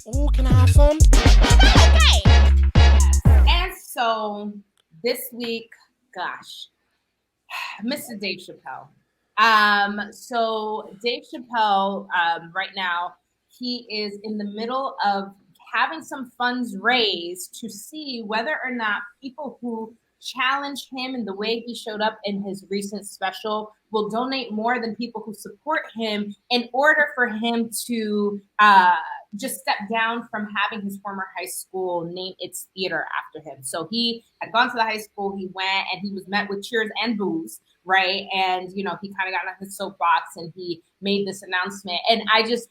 Ooh, can I have some? Okay. Yes. And so this week, gosh, Mr. Dave Chappelle. So Dave Chappelle, right now, he is in the middle of having some funds raised to see whether or not people who challenge him in the way he showed up in his recent special will donate more than people who support him in order for him to just step down from having his former high school name its theater after him. So he had gone to the high school, he went and he was met with cheers and boos, right? And he kind of got on his soapbox and he made this announcement. And I just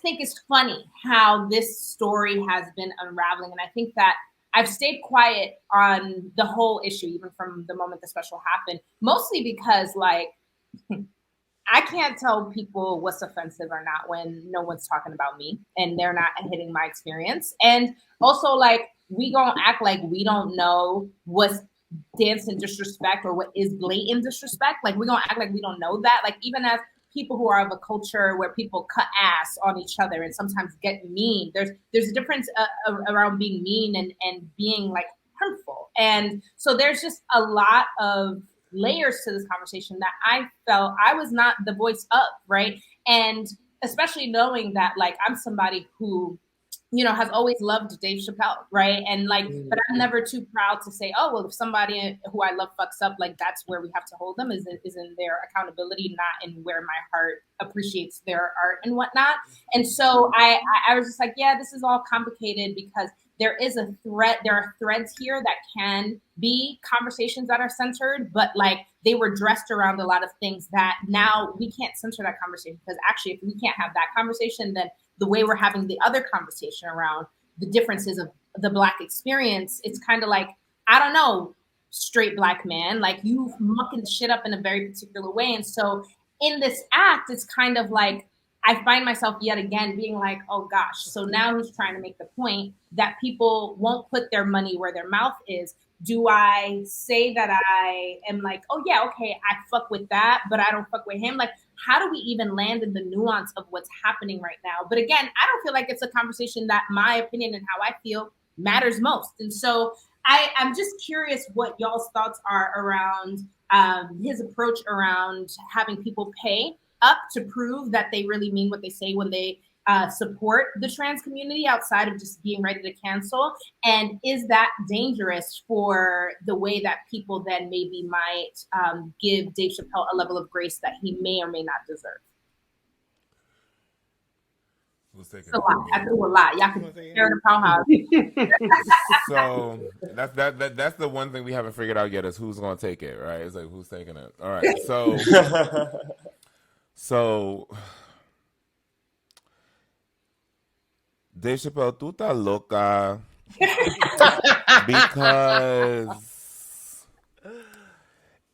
think it's funny how this story has been unraveling. And I think that I've stayed quiet on the whole issue, even from the moment the special happened, mostly because like I can't tell people what's offensive or not when no one's talking about me and they're not hitting my experience. And also, like, we gonna act like we don't know what's dance and disrespect or what is blatant disrespect. Like, we're gonna act like we don't know that. Like, even as people who are of a culture where people cut ass on each other and sometimes get mean, there's a difference around being mean and being like hurtful. And so there's just a lot of layers to this conversation that I felt I was not the voice of, right? And especially knowing that like I'm somebody who has always loved Dave Chappelle, right? And like, but I'm never too proud to say, oh, well, if somebody who I love fucks up, like that's where we have to hold them is in their accountability, not in where my heart appreciates their art and whatnot. And so I was just like, yeah, this is all complicated because there is a thread. There are threads here that can be conversations that are centered, but like they were dressed around a lot of things that now we can't censor that conversation because actually, if we can't have that conversation, then the way we're having the other conversation around the differences of the Black experience, it's kind of like, I don't know, straight Black man, like you mucking shit up in a very particular way. And so in this act, it's kind of like I find myself yet again being like, oh gosh, so now he's trying to make the point that people won't put their money where their mouth is. Do I say that I am like, oh yeah, okay, I fuck with that, but I don't fuck with him? Like, how do we even land in the nuance of what's happening right now? But again, I don't feel like it's a conversation that my opinion and how I feel matters most. And so I'm just curious what y'all's thoughts are around his approach around having people pay up to prove that they really mean what they say when they support the trans community outside of just being ready to cancel. And is that dangerous for the way that people then maybe might give Dave Chappelle a level of grace that he may or may not deserve? Who's It's taking a it? lot. I Me. threw a lot. Y'all can share the powerhouse. So that's the one thing we haven't figured out yet is who's gonna take it, right? It's like who's taking it. All right. So Dave Chappelle, tú estás loca because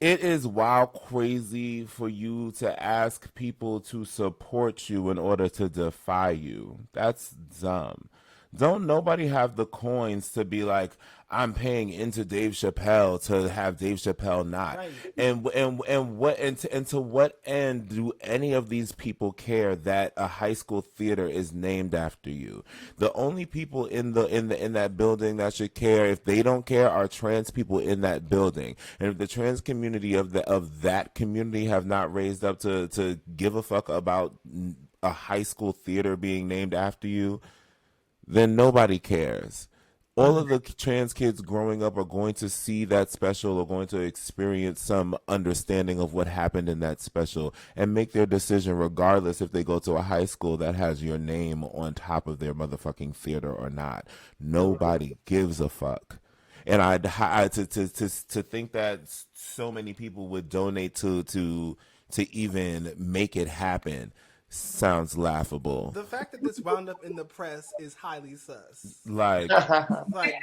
it is wild crazy for you to ask people to support you in order to defy you. That's dumb. Don't nobody have the coins to be like, I'm paying into Dave Chappelle to have Dave Chappelle not. Right. And to what end do any of these people care that a high school theater is named after you? The only people in that building that should care, if they don't care, are trans people in that building. And if the trans community of that community have not raised up to give a fuck about a high school theater being named after you, then nobody cares. All of the trans kids growing up are going to see that special or going to experience some understanding of what happened in that special and make their decision regardless if they go to a high school that has your name on top of their motherfucking theater or not. Nobody gives a fuck. And to think that so many people would donate to even make it happen sounds laughable. The fact that this wound up in the press is highly sus. Like, Like,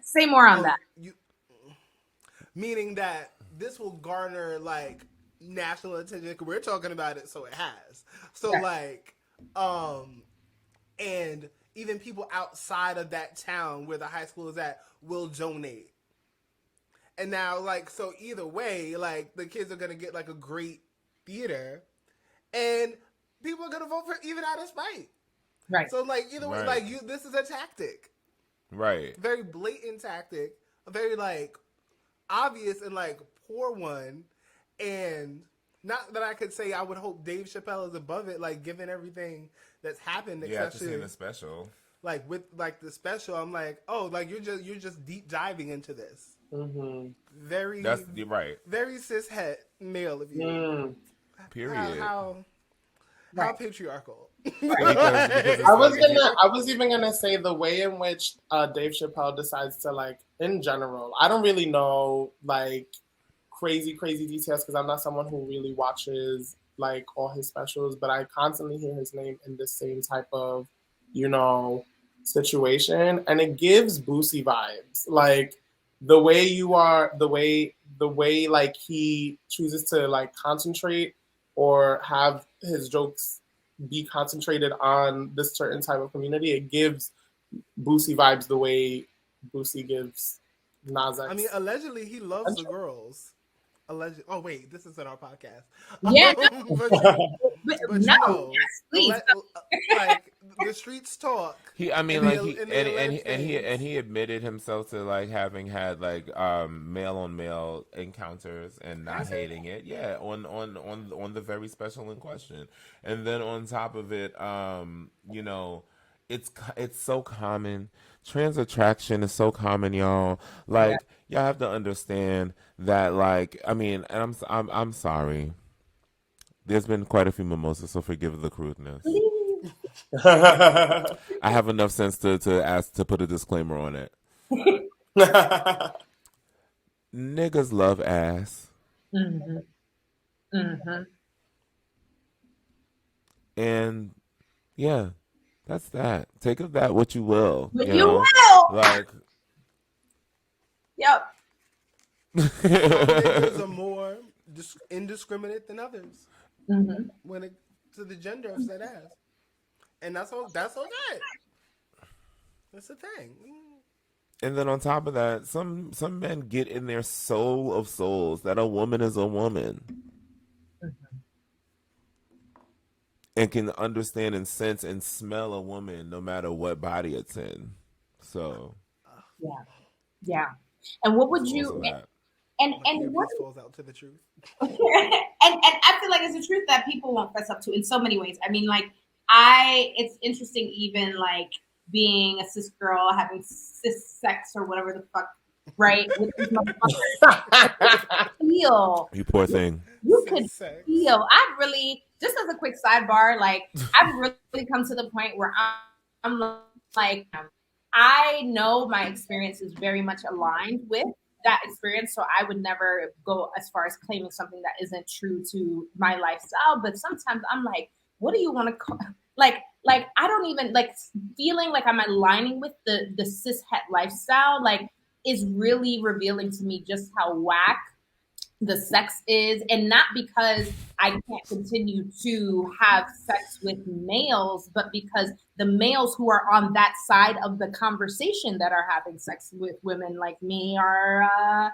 Say more on oh, that. you, meaning that this will garner like national attention. We're talking about it, so it has. So Yeah. like, and even people outside of that town where the high school is at will donate. And now, like, so either way, like the kids are gonna get like a great theater, and people are gonna vote for even out of spite. Right. So like either way, Right. like this is a tactic, Right. very blatant tactic, a very like obvious and like poor one, and not that I could say I would hope Dave Chappelle is above it, like given everything that's happened, Yeah, after especially seeing the special. like with like the special. I'm like, oh, like you're just deep diving into this. Mm-hmm. Very That's right. very cis het male of you. Mm. Period. How Right. patriarchal. Because it's I was like, if you- I was even gonna say the way in which Dave Chappelle decides to like in general. I don't really know like crazy details because I'm not someone who really watches like all his specials, but I constantly hear his name in the same type of, you know, situation, and it gives Boosie vibes. Like the way you are, the way like he chooses to like concentrate or have his jokes be concentrated on this certain type of community. It gives Boosie vibes the way Boosie gives Nas X. I mean, allegedly he loves the girls. Alleged. Oh wait, this isn't our podcast. Yeah. But you no, know, yes, please. like the streets talk. He, I mean, And like they- he and they allege and things. he admitted himself to like having had like male on male encounters and not hating it. Yeah, on the very special in question, and then on top of it, you know, it's so common. Trans attraction is so common, y'all. Like y'all have to understand that. Like, I mean, and I'm sorry. There's been quite a few mimosas, so forgive the crudeness. I have enough sense to ask to put a disclaimer on it. Niggas love ass. Mm-hmm. Mm-hmm. And yeah, that's that. Take of that what you will. But You you know? will. Like Yep. Some niggas are more indiscriminate than others Mm-hmm. when it to the gender of that ass, and that's okay. That's a thing. and then on top of that, some men get in their soul of souls that a woman is a woman. And can understand and sense and smell a woman no matter what body it's in. So Yeah. And what would also you that. and My what earpiece falls out to the truth. and I feel like it's a truth that people won't fess up to in so many ways. I mean, like it's interesting even like being a cis girl, having cis sex or whatever the fuck, right? With these motherfuckers. Feel You poor thing. you could Sex. feel. I've really, just as a quick sidebar, like I've really come to the point where I'm like, I know my experience is very much aligned with that experience, so I would never go as far as claiming something that isn't true to my lifestyle. But sometimes I'm like, what do you want to call? Like I don't even like feeling like I'm aligning with the cis het lifestyle. Like is really revealing to me just how whack the sex is, and not because I can't continue to have sex with males, but because the males who are on that side of the conversation that are having sex with women like me are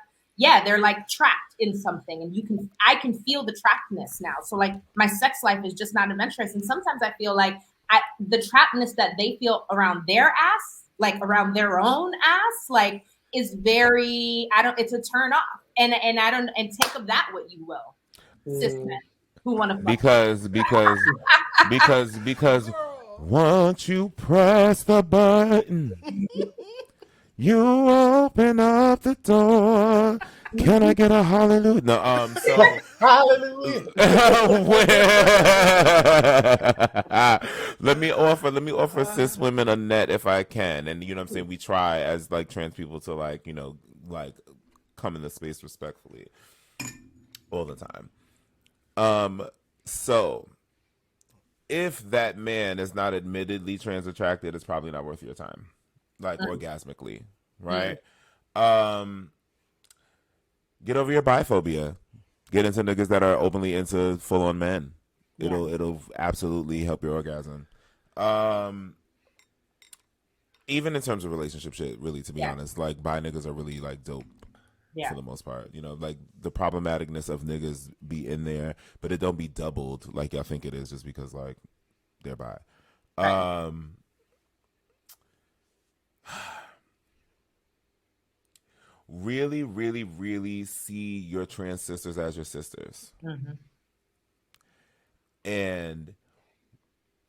they're like trapped in something, and I can feel the trappedness now. So like my sex life is just not adventurous, and sometimes I feel like the trappedness that they feel around their ass, like around their own ass, like is very, it's a turn off. And I don't, and take of that what you will, cis men who want to Because once you press the button, you open up the door. Can I get a hallelujah? No, so Hallelujah. let me offer cis women a net if I can, and you know what I'm saying, we try as like trans people to like, you know, like come in the space respectfully all the time. So if that man is not admittedly trans attracted, it's probably not worth your time, like orgasmically, right? Get over your biphobia. Get into niggas that are openly into full on men. It'll absolutely help your orgasm. Even in terms of relationship shit, really, to be honest, like bi niggas are really like dope. For the most part, you know, like the problematicness of niggas be in there, but it don't be doubled like y'all think it is just because like they're bi. Right. Really, really, really see your trans sisters as your sisters. Mm-hmm. And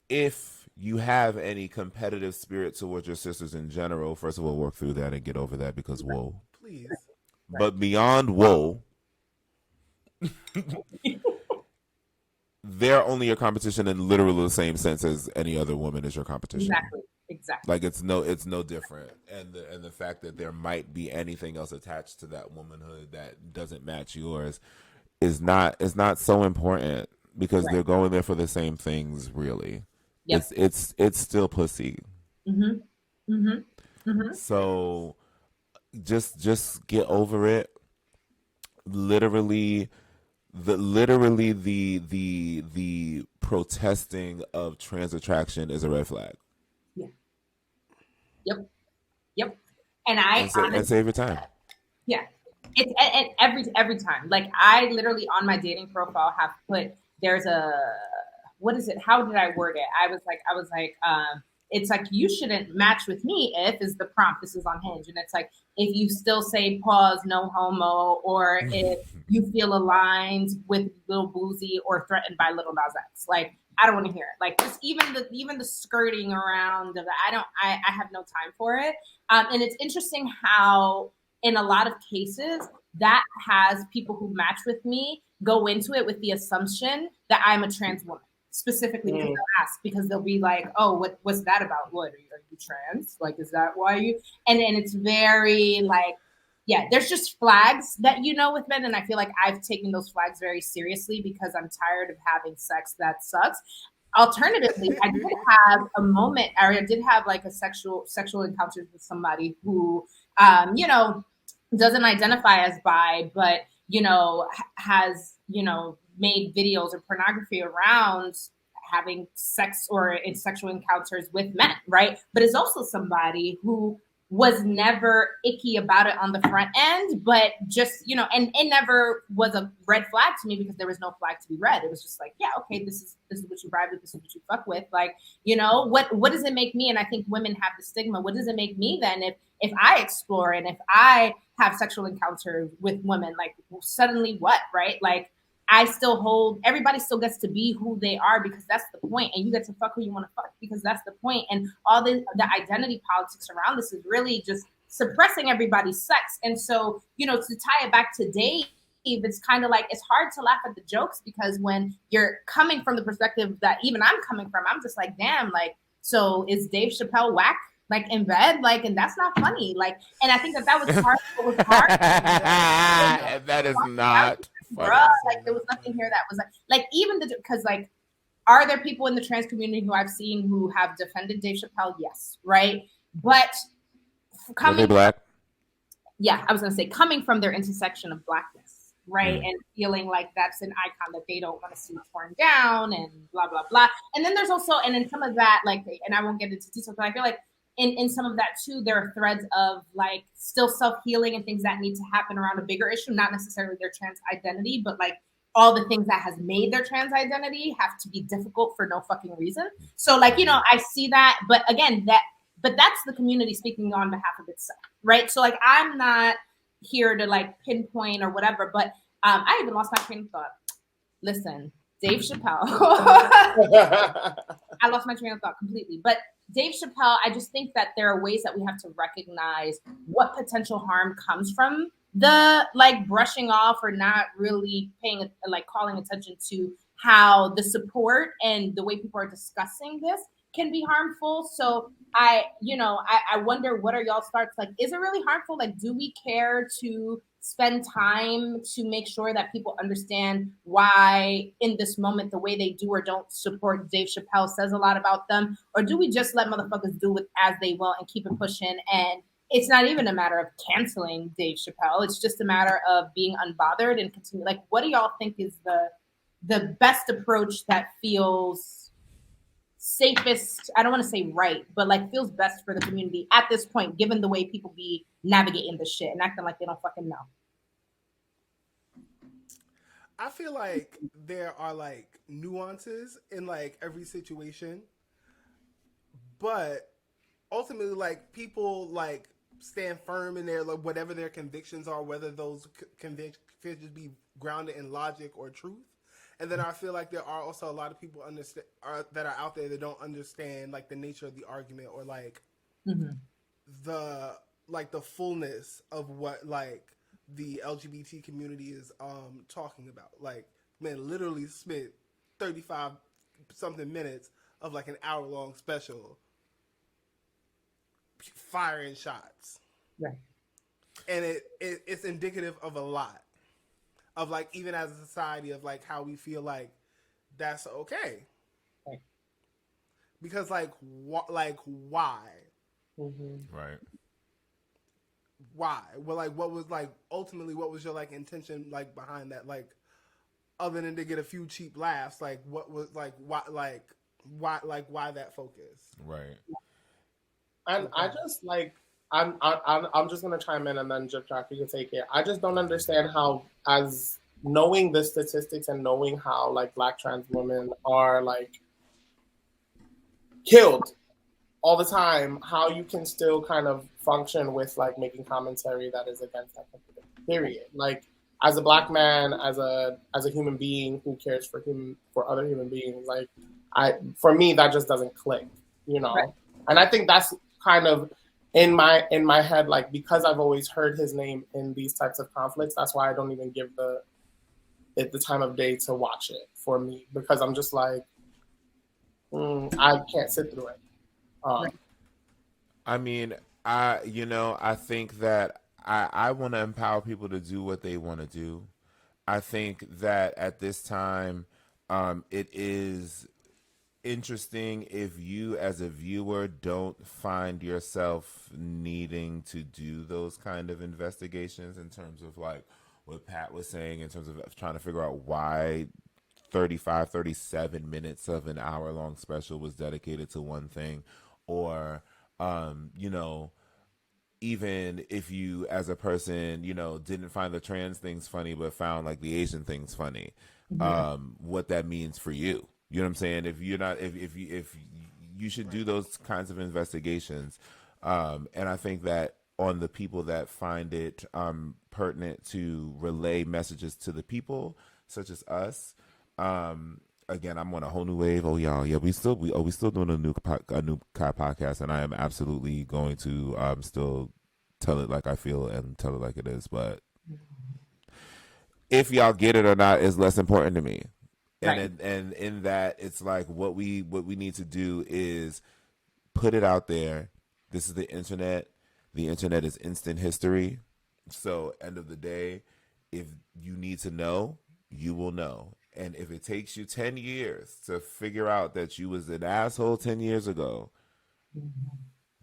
if you have any competitive spirit towards your sisters in general, first of all, work through that and get over that because whoa. Please. But beyond whoa, they're only your competition in literally the same sense as any other woman is your competition. Exactly. Like it's no different. And the fact that there might be anything else attached to that womanhood that doesn't match yours is not so important because Right. they're going there for the same things really. Yep. It's still pussy. Mm-hmm. Mm-hmm. Mm-hmm. So just get over it. Literally the protesting of trans attraction is a red flag. Yeah. Yep. And I And save your time. yeah, it's and every time. Like I literally on my dating profile have put there's a what is it? How did I word it? I was like, it's like you shouldn't match with me if is the prompt. This is on Hinge, and it's like if you still say pause, no homo, or if you feel aligned with Lil Boozy or threatened by Little Nas X. Like I don't want to hear it. Like just even the skirting around of it. I have no time for it. And it's interesting how in a lot of cases that has people who match with me go into it with the assumption that I'm a trans woman. Specifically because they'll ask, because they'll be like, "Oh, what's that about? What are you trans? Like, is that why you?" And it's very like, yeah, there's just flags that with men, and I feel like I've taken those flags very seriously because I'm tired of having sex that sucks. Alternatively, I did have a moment, or I did have like a sexual encounters with somebody who, doesn't identify as bi, but has made videos or pornography around having sex or in sexual encounters with men, right? But is also somebody who was never icky about it on the front end, but just, and it never was a red flag to me because there was no flag to be read. It was just like, yeah, okay, this is what you ride with, this is what you fuck with. Like, what does it make me? And I think women have the stigma. What does it make me then if I explore and if I have sexual encounters with women, like suddenly what, right? Like everybody still gets to be who they are because that's the point, and you get to fuck who you want to fuck because that's the point. And all the identity politics around this is really just suppressing everybody's sex. And so, to tie it back to Dave, it's kind of like it's hard to laugh at the jokes because when you're coming from the perspective that even I'm coming from, I'm just like, damn, like, so is Dave Chappelle whack? Like in bed, like, and that's not funny. Like, and I think that was hard. It was hard. That is not funny. Bruh, like there was nothing here that was like even because like, are there people in the trans community who I've seen who have defended Dave Chappelle? Yes, right. But Are they black? Yeah, I was gonna say coming from their intersection of blackness, right, and feeling like that's an icon that they don't want to see torn down and blah blah blah. And then there's also, and in some of that, like, and I won't get into details, but I feel like in some of that too, there are threads of like still self-healing and things that need to happen around a bigger issue, not necessarily their trans identity, but like all the things that has made their trans identity have to be difficult for no fucking reason. So like, I see that, but again, but that's the community speaking on behalf of itself, right? So like, I'm not here to like pinpoint or whatever, but I even lost my train of thought. Listen, Dave Chappelle. I lost my train of thought completely. But Dave Chappelle, I just think that there are ways that we have to recognize what potential harm comes from the like brushing off or not really paying, like calling attention to how the support and the way people are discussing this can be harmful. So I wonder, what are y'all's thoughts? Like, is it really harmful? Like, do we care to spend time to make sure that people understand why in this moment the way they do or don't support Dave Chappelle says a lot about them? Or do we just let motherfuckers do it as they will and keep it pushing? And it's not even a matter of canceling Dave Chappelle. It's just a matter of being unbothered and continue. Like, what do y'all think is the best approach that feels safest? I don't want to say right, but like feels best for the community at this point, given the way people be navigating this shit and acting like they don't fucking know. I feel like there are like nuances in like every situation. but ultimately, like, people like stand firm in their, like, whatever their convictions are, whether those convictions be grounded in logic or truth. And then I feel like there are also a lot of people that are out there that don't understand, like, the nature of the argument, or like the fullness of what, like, the LGBT community is talking about. Like, man, literally spent 35 something minutes of like an hour long special firing shots. Right. And it's indicative of a lot of, like, even as a society, of like how we feel like that's okay. Right. Because why? Right. Why? Well, like, what was, like, ultimately, what was your, like, intention, like, behind that? Like, other than to get a few cheap laughs, like, what was, like, why that focus? Right. And I just, like, I'm just gonna chime in, and then GypjaQ, you can take it. I just don't understand how, as knowing the statistics and knowing how, like, Black trans women are, like, killed all the time, how you can still kind of function with, like, making commentary that is against that period. Like, as a Black man, as a human being who cares for other human beings, like, for me that just doesn't click, you know. Right. And I think that's kind of in my head, like, because I've always heard his name in these types of conflicts, that's why I don't even give it the time of day to watch it, for me, because I'm just like, I can't sit through it. I mean, I think that I want to empower people to do what they want to do. I think that at this time, it is interesting if you, as a viewer, don't find yourself needing to do those kind of investigations, in terms of, like, what Pat was saying, in terms of trying to figure out why 37 minutes of an hour-long special was dedicated to one thing. Or, even if you, as a person, didn't find the trans things funny, but found, like, the Asian things funny, what that means for you. You know what I'm saying? If you're not, if you should do those kinds of investigations. And I think that on the people that find it pertinent to relay messages to the people, such as us, again, I'm on a whole new wave. Oh, y'all, yeah, we still doing a new podcast, and I am absolutely going to still tell it like I feel and tell it like it is. But if y'all get it or not is less important to me. And and in that, it's like, what we need to do is put it out there. This is the internet. The internet is instant history. So, end of the day, if you need to know, you will know. And if it takes you 10 years to figure out that you was an asshole 10 years ago,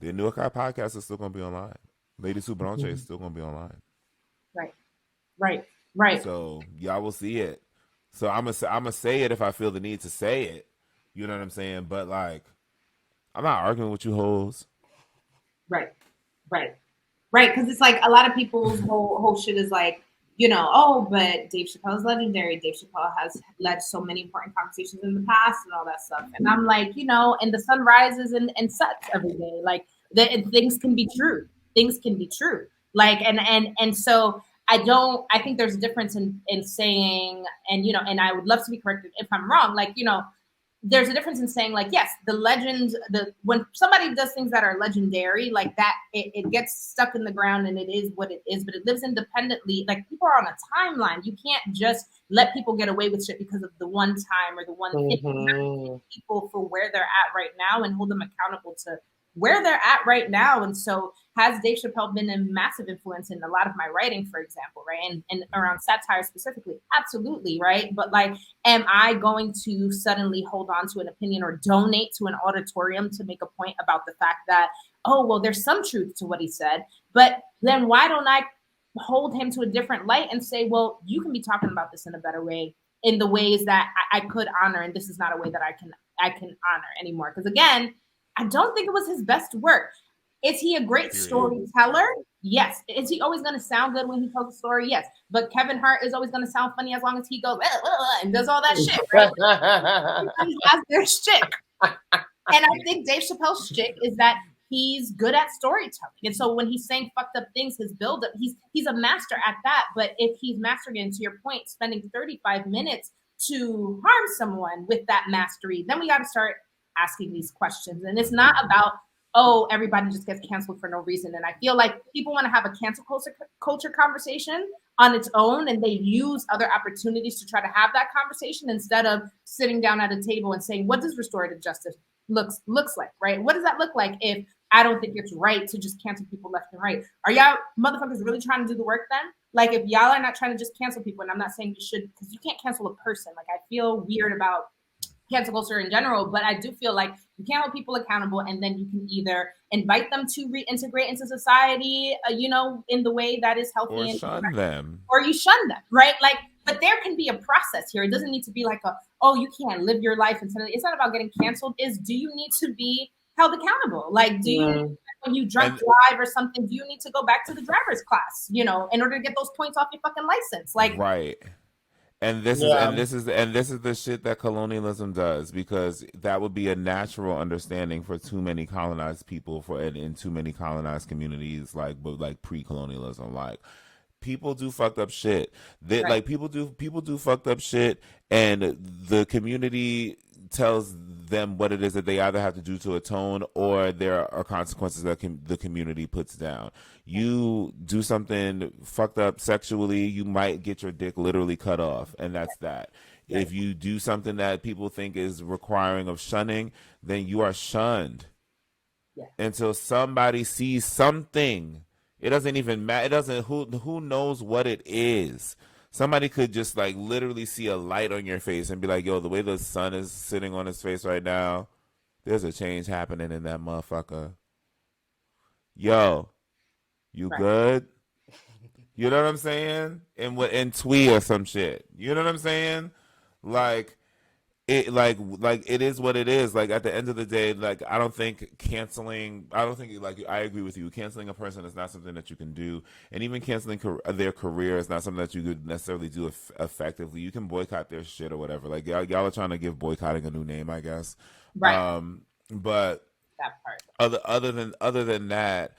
the Anvkai podcast is still going to be online. Lady Sue Branche is still going to be online. Right. So y'all will see it. So I'm gonna say it if I feel the need to say it. You know what I'm saying? But, like, I'm not arguing with you hoes. Right. Because it's like a lot of people's whole shit is like, oh, but Dave Chappelle is legendary. Dave Chappelle has led so many important conversations in the past and all that stuff. And I'm like, and the sun rises and sets every day. Like, things can be true. Things can be true. Like, and so I think there's a difference in saying, and I would love to be corrected if I'm wrong. Like, there's a difference in saying, like, yes, the legend, when somebody does things that are legendary, like that, it gets stuck in the ground and it is what it is, but it lives independently. Like, people are on a timeline. You can't just let people get away with shit because of the one time or the one thing. You have to take people for where they're at right now and hold them accountable to where they're at right now. And so, has Dave Chappelle been a massive influence in a lot of my writing, for example, right? And around satire specifically? Absolutely, right? But, like, am I going to suddenly hold on to an opinion or donate to an auditorium to make a point about the fact that, oh, well, there's some truth to what he said, but then why don't I hold him to a different light and say, well, you can be talking about this in a better way, in the ways that I could honor, and this is not a way that I can honor anymore. Because, again, I don't think it was his best work. Is he a great storyteller? Yes. Is he always going to sound good when he tells a story? Yes. But Kevin Hart is always going to sound funny as long as he goes and does all that shit, right? Everybody has their shit. And I think Dave Chappelle's shtick is that he's good at storytelling. And so when he's saying fucked up things, his buildup, he's a master at that. But if he's mastering it, to your point, spending 35 minutes to harm someone with that mastery, then we got to start asking these questions. And it's not about, oh, everybody just gets canceled for no reason. And I feel like people want to have a cancel culture conversation on its own, and they use other opportunities to try to have that conversation instead of sitting down at a table and saying, what does restorative justice looks like, right? What does that look like if I don't think it's right to just cancel people left and right? Are y'all motherfuckers really trying to do the work then? Like, if y'all are not trying to just cancel people, and I'm not saying you should, because you can't cancel a person. Like, I feel weird about cancel culture in general, but I do feel like you can't hold people accountable, and then you can either invite them to reintegrate into society, in the way that is healthy, or shun them, or you shun them, right? Like, but there can be a process here. It doesn't need to be like you can't live your life, and it's not about getting canceled. Do you need to be held accountable? Like, do you, when you drunk drive or something, do you need to go back to the driver's class, in order to get those points off your fucking license? Like, right. And this is the shit that colonialism does, because that would be a natural understanding for too many colonized people in too many colonized communities, like pre-colonialism. Like, people do fucked up shit. Like, people do fucked up shit, and the community tells them what it is that they either have to do to atone, or there are consequences that the community puts down. You do something fucked up sexually, you might get your dick literally cut off, and that's that. Right. If you do something that people think is requiring of shunning, then you are shunned until somebody sees something. It doesn't even matter. It doesn't. Who knows what it is? Somebody could just like literally see a light on your face and be like, yo, the way the sun is sitting on his face right now, there's a change happening in that motherfucker. Yo, you good? You know what I'm saying? In twee or some shit. You know what I'm saying? Like, it it is what it is. Like, at the end of the day, like, I agree with you. Canceling a person is not something that you can do, and even canceling their career is not something that you could necessarily do effectively. You can boycott their shit or whatever. Like, y'all are trying to give boycotting a new name, I guess. Right. But that part. Other than that,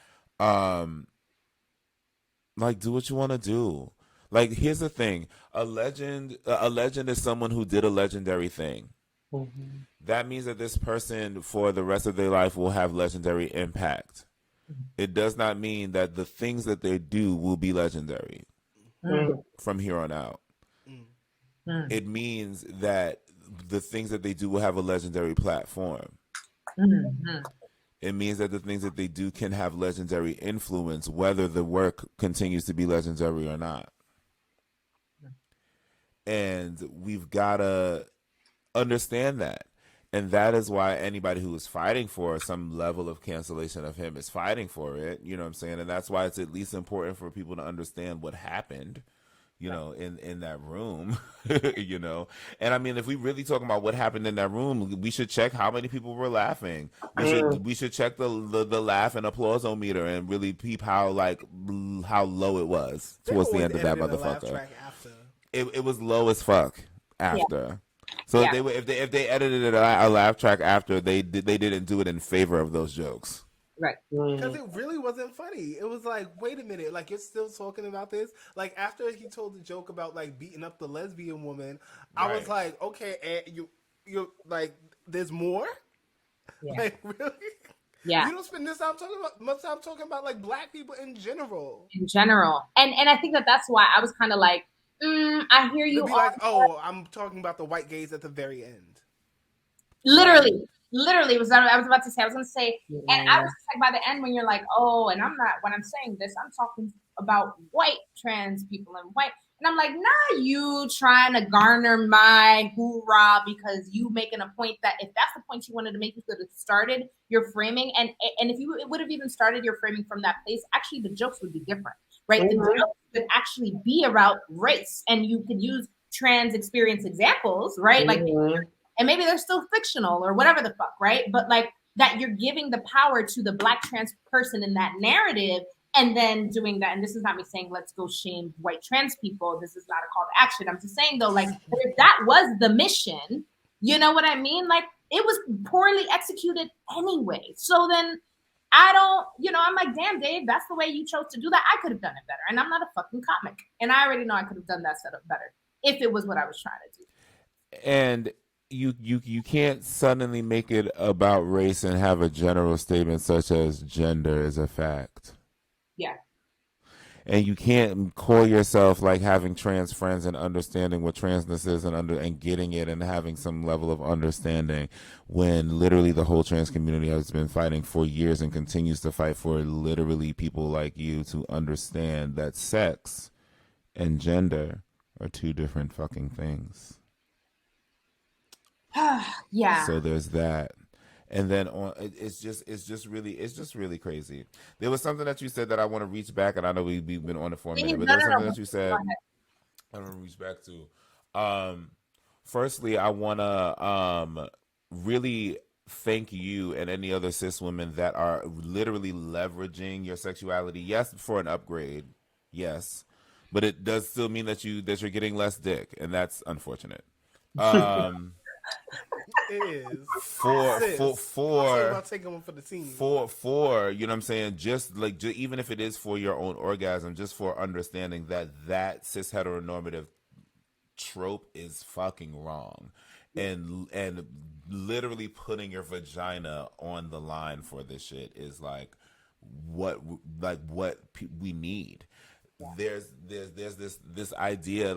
like, do what you want to do. Like, here's the thing: a legend is someone who did a legendary thing. Mm-hmm. That means that this person, for the rest of their life, will have legendary impact. Mm-hmm. It does not mean that the things that they do will be legendary from here on out. Mm-hmm. It means that the things that they do will have a legendary platform. Mm-hmm. It means that the things that they do can have legendary influence, whether the work continues to be legendary or not. And we've got to understand that. And that is why anybody who is fighting for some level of cancellation of him is fighting for it. You know what I'm saying? And that's why it's at least important for people to understand what happened, in that room, And I mean, if we really talking about what happened in that room, we should check how many people were laughing. We should check the laugh and applause-o-meter and really peep how low it was towards the end of that motherfucker. It was low as fuck after. So if they edited a laugh track after, they didn't do it in favor of those jokes. Right. Because it really wasn't funny. It was like, wait a minute, like, you're still talking about this? Like, after he told the joke about like beating up the lesbian woman, I was like, okay, and you're like, there's more? Yeah. Like, really? Yeah. You don't spend this time talking about like black people in general. And I think that's why I was kind of like, I hear you. Be like, oh, I'm talking about the white gays at the very end. Literally, was that I was about to say. I was going to say, and I was like, by the end, when you're like, oh, and when I'm saying this, I'm talking about white trans people and white, and I'm like, nah, you trying to garner my hoorah because you making a point that if that's the point you wanted to make, you could have started your framing, and if you would have even started your framing from that place, actually the jokes would be different. Right, the jokes would actually be about race, and you could use trans experience examples, right? Like, and maybe they're still fictional or whatever the fuck, right? But like that, you're giving the power to the black trans person in that narrative, and then doing that. And this is not me saying let's go shame white trans people. This is not a call to action. I'm just saying though, like, if that was the mission, you know what I mean? Like, it was poorly executed anyway. So then I don't, I'm like, damn, Dave, that's the way you chose to do that. I could have done it better. And I'm not a fucking comic. And I already know I could have done that setup better if it was what I was trying to do. And you can't suddenly make it about race and have a general statement such as gender is a fact. Yeah. And you can't call yourself like having trans friends and understanding what transness is and getting it and having some level of understanding when literally the whole trans community has been fighting for years and continues to fight for literally people like you to understand that sex and gender are two different fucking things. Yeah. So there's that. And then it's just really crazy. There was something that you said that I want to reach back, and I know we've been on it for a minute, but there was something that you said I want to reach back to. Firstly, I want to really thank you and any other cis women that are literally leveraging your sexuality. Yes, for an upgrade. Yes, but it does still mean that you're getting less dick, and that's unfortunate. It is for about taking one for the team. For you know what I'm saying, just even if it is for your own orgasm, just for understanding that cis heteronormative trope is fucking wrong, and literally putting your vagina on the line for this shit is what we need. There's this idea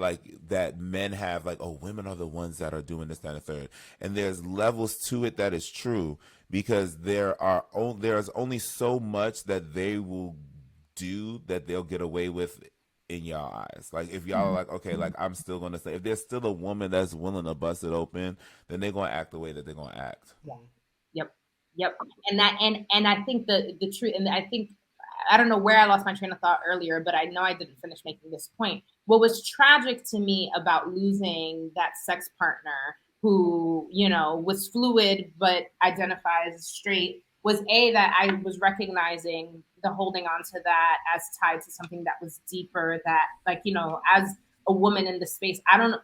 that men have women are the ones that are doing this, that, and the third, and there's levels to it that is true, because there's only so much that they will do that they'll get away with in y'all eyes. If y'all are okay, I'm still gonna say, if there's still a woman that's willing to bust it open, then they're gonna act the way that they're gonna act. Yep. And I think the truth, and I think, I don't know where I lost my train of thought earlier, but I know I didn't finish making this point. What was tragic to me about losing that sex partner who, was fluid but identifies as straight was that I was recognizing the holding on to that as tied to something that was deeper, that as a woman in the space, I don't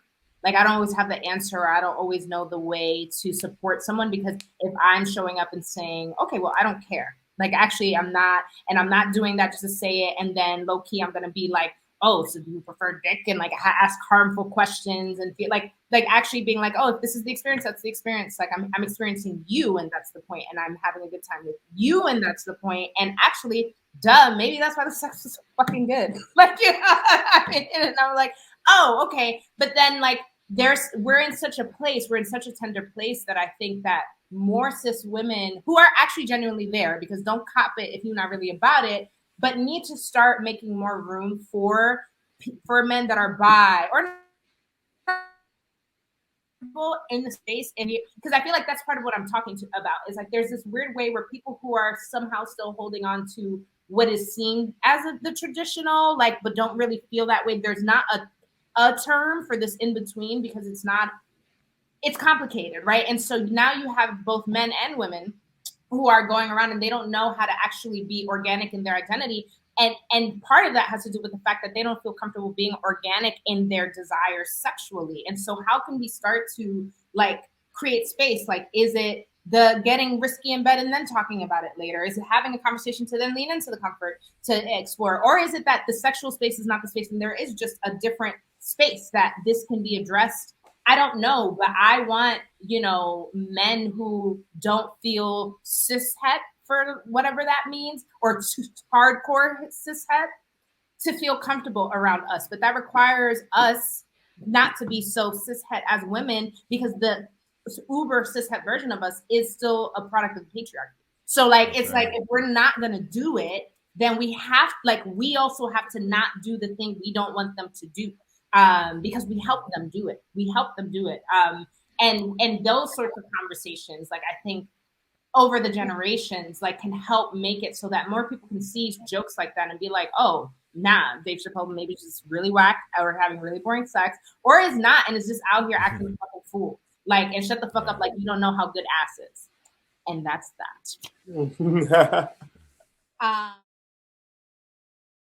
always have the answer, or I don't always know the way to support someone, because if I'm showing up and saying, okay, well, I don't care. Actually, I'm not, and I'm not doing that just to say it. And then low key, I'm going to be like, oh, so do you prefer dick? And ask harmful questions and feel actually being oh, if this is the experience, that's the experience. I'm experiencing you, and that's the point. And I'm having a good time with you, and that's the point. And actually, maybe that's why the sex is fucking good. I mean, and I'm like, oh, okay. But then we're in such a tender place that I think that more cis women who are actually genuinely there, because don't cop it if you're not really about it, but need to start making more room for men that are bi or people in the space. And because I feel like that's part of what I'm talking about is there's this weird way where people who are somehow still holding on to what is seen as the traditional, but don't really feel that way. There's not a term for this in between, because it's complicated, right? And so now you have both men and women who are going around and they don't know how to actually be organic in their identity. And part of that has to do with the fact that they don't feel comfortable being organic in their desires sexually. And so how can we start to create space? Is it the getting risky in bed and then talking about it later? Is it having a conversation to then lean into the comfort to explore? Or is it that the sexual space is not the space and there is just a different space that this can be addressed? I don't know, but I want, men who don't feel cishet, for whatever that means, or hardcore cishet, to feel comfortable around us. But that requires us not to be so cishet as women, because the uber cishet version of us is still a product of patriarchy. So if we're not going to do it, then we have, we also have to not do the thing we don't want them to do. Because we help them do it. And those sorts of conversations, I think over the generations, can help make it so that more people can see jokes like that and be like, oh, nah, Dave Chappelle maybe just really whack or having really boring sex, or is not, and is just out here acting a fucking fool. And shut the fuck up, you don't know how good ass is. And that's that.